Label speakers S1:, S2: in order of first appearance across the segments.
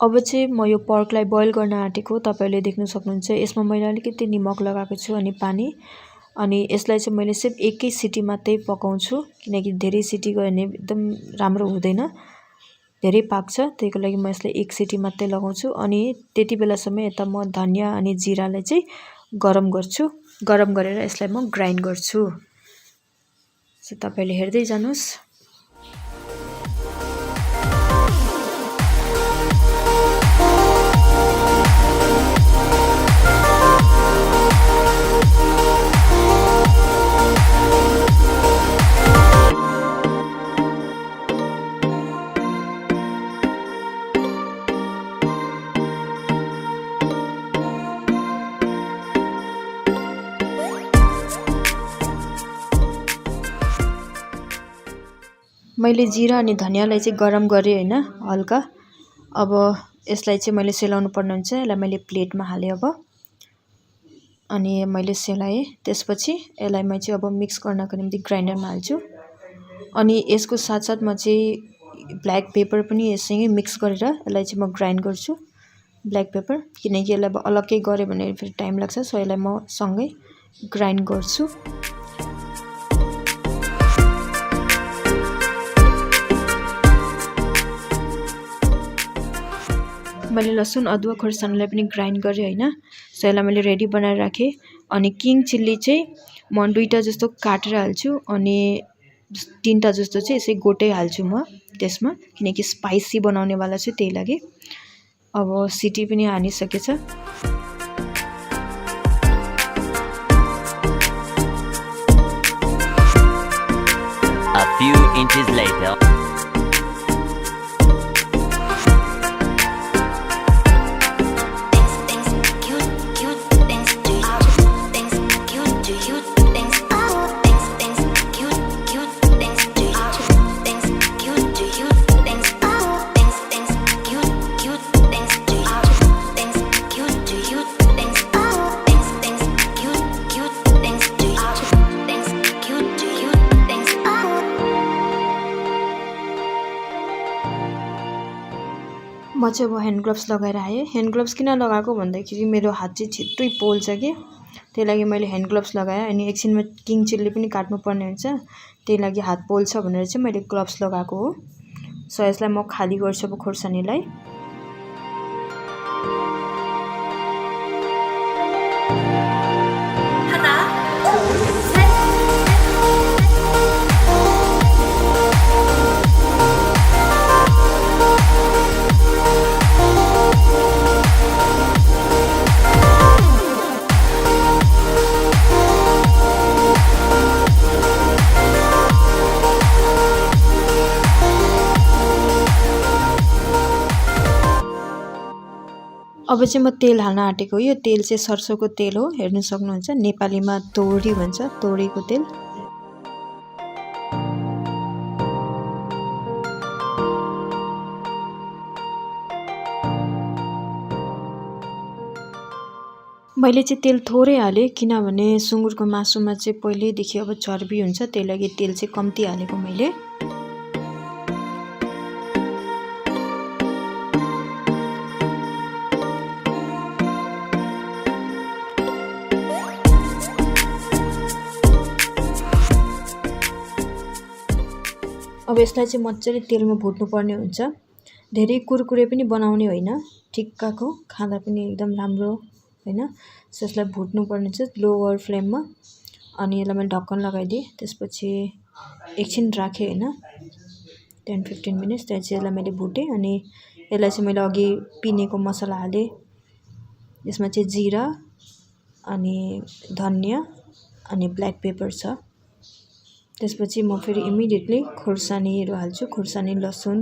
S1: अब चाहिँ म यो पर्कलाई बोइल गर्न आँटेको तपाईले देख्न सक्नुहुन्छ। यसमा मैले अलिकति निमक लगाएको छु अनि पानी, अनि यसलाई चाहिँ मैले सिर्फ एकै सिटी मात्रै पकाउँछु किनकि धेरै सिटी गयो भने एकदम राम्रो हुँदैन, धेरै पाक्छ। त्यसको लागि म यसलाई एक सिटी मात्रै लगाउँछु अनि त्यति बेलासम्म यता म धनिया अनि जिरालाई चाहिँ गरम गर्छु। गरम गरेर यसलाई म ग्राइन्ड गर्छु। सो तपाईले हेर्दै जानुस्। मैले जिरा अनि धनियालाई चाहिँ गरम गरेँ हैन हल्का। अब यसलाई चाहिँ मैले सेलाउनु पर्ने हुन्छ। यसलाई मैले प्लेटमा हालेँ अब, अनि मैले सेलाएँ। त्यसपछि यसलाई म चाहिँ अब मिक्स गर्नको निम्ति ग्राइन्डरमा हाल्छु। अनि यसको साथसाथ म चाहिँ ब्ल्याक पेपर पनि यससँगै मिक्स गरेर यसलाई चाहिँ म ग्राइन्ड गर्छु, ब्ल्याक पेपर, किनकि यसलाई अब अलग्गै गऱ्यो भने फेरि टाइम लाग्छ। सो यसलाई म सँगै ग्राइन्ड गर्छु। मैले लसुन अदुवा खोर्सानीलाई पनि ग्राइन्ड गरेँ हैन। सो यसलाई मैले रेडी बनाएर राखेँ। अनि किङ चिल्ली चाहिँ म 2टा जस्तो काटेर हाल्छु अनि 3टा जस्तो चाहिँ यसै गोटै हाल्छु म त्यसमा, किनकि स्पाइसी बनाउने वाला छु त्यही लागि। अब सिटी पनि हानिसकेछ।
S2: A few inches later.
S1: म चाहिँ अब ह्यान्ड ग्लोभ्स लगाएर आएँ। ह्यान्ड ग्लोभ्स किन लगाएको भन्दाखेरि मेरो हात चाहिँ छिट्टै पोल्छ कि, त्यही लागि मैले ह्यान्ड ग्लोभ्स लगाएँ। अनि एकछिनमा किङ चिल्ली पनि काट्नुपर्ने हुन्छ, त्यही लागि हात पोल्छ भनेर चाहिँ मैले ग्लोभ्स लगाएको हो। सो यसलाई म खाली गर्छु अब खोर्सानीलाई। अब चाहिँ म तेल हाल्न आँटेको। यो तेल चाहिँ सरसोको तेल हो, हेर्न सक्नुहुन्छ। नेपालीमा तोरी भन्छ, तोरीको तेल। मैले चाहिँ तेल थोरै हालेँ किनभने सुँगुरको मासुमा चाहिँ पहिल्यैदेखि अब चर्बी हुन्छ, त्यही लागि तेल चाहिँ कम्ती हालेको मैले। अब यसलाई चाहिँ मजाले तेलमा भुट्नु पर्ने हुन्छ। धेरै कुरकुरे पनि बनाउने होइन, ठिक्कको, खाँदा पनि एकदम राम्रो हैन। सो यसलाई भुट्नु पर्ने छ लोवर फ्लेममा। अनि यसलाई मैले ढक्कन लगाइदिएँ। त्यसपछि एकछिन राखेँ हैन, 10-15 मिनट्स। त्यसपछि यसलाई मैले भुटेँ अनि यसलाई चाहिँ मैले अघि पिनेको मसला हालेँ। यसमा चाहिँ जिरा अनि धनिया अनि ब्ल्याक पेपर छ। त्यसपछि म फेरि इमिडिएटली खोर्सानीहरू हाल्छु, खोर्सानी, लसुन,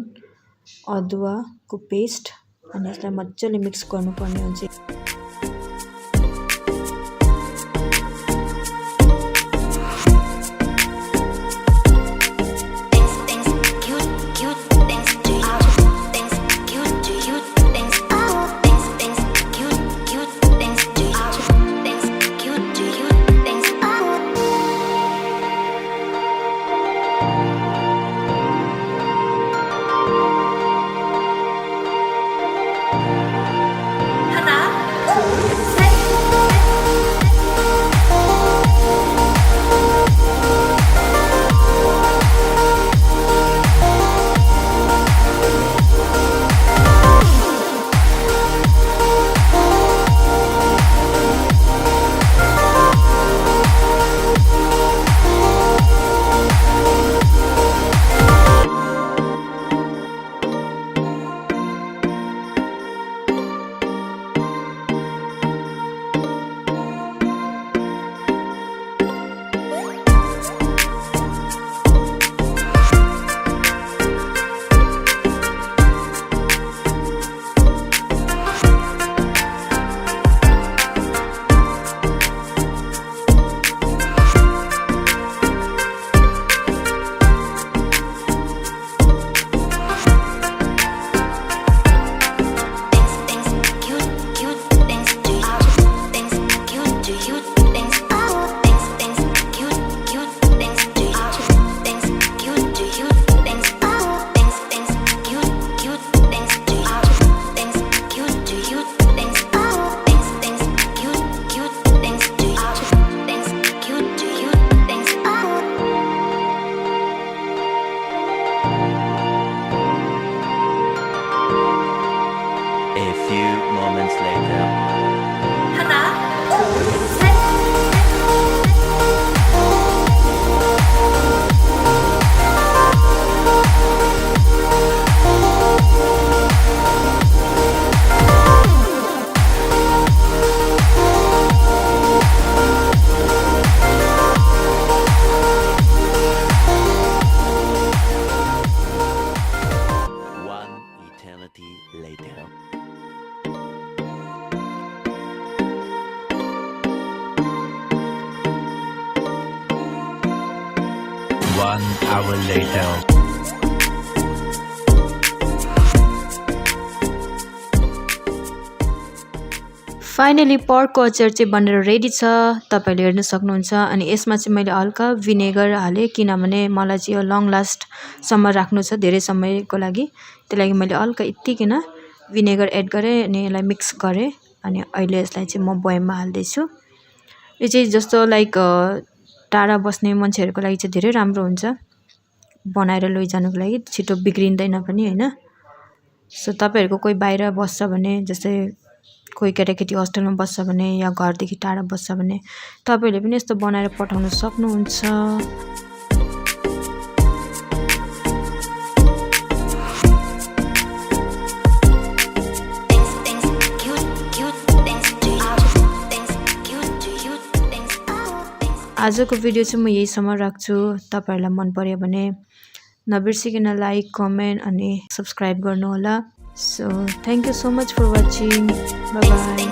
S1: अदुवाको पेस्ट, अनि यसलाई मजाले मिक्स गर्नुपर्ने हुन्छ।
S3: 1 hour later.
S1: फाइनली पर्कको अचार चाहिँ बनेर रेडी छ, तपाईँले हेर्न सक्नुहुन्छ। अनि यसमा चाहिँ मैले हल्का भिनेगर हालेँ, किनभने मलाई चाहिँ यो लङ लास्टसम्म राख्नु छ, धेरै समयको लागि। त्यही लागि मैले हल्का यत्तिकिन भिनेगर एड गरेँ अनि यसलाई मिक्स गरेँ। अनि अहिले यसलाई चाहिँ म बयममा हाल्दैछु। यो चाहिँ जस्तो लाइक टाढा बस्ने मान्छेहरूको लागि चाहिँ धेरै राम्रो हुन्छ, बनाएर लैजानुको लागि, छिटो बिग्रिँदैन पनि होइन। सो तपाईँहरूको कोही बाहिर बस्छ भने, जस्तै कोही केटाकेटी हस्टेलमा बस्छ भने या घरदेखि टाढा बस्छ भने तपाईँहरूले पनि यस्तो बनाएर पठाउन सक्नुहुन्छ। आजको भिडियो चाहिँ म यहीसम्म राख्छु। तपाईँहरूलाई मन पर्यो भने नबिर्सिकन लाइक, कमेन्ट अनि सब्सक्राइब गर्नुहोला। So thank you so much for watching. Bye by.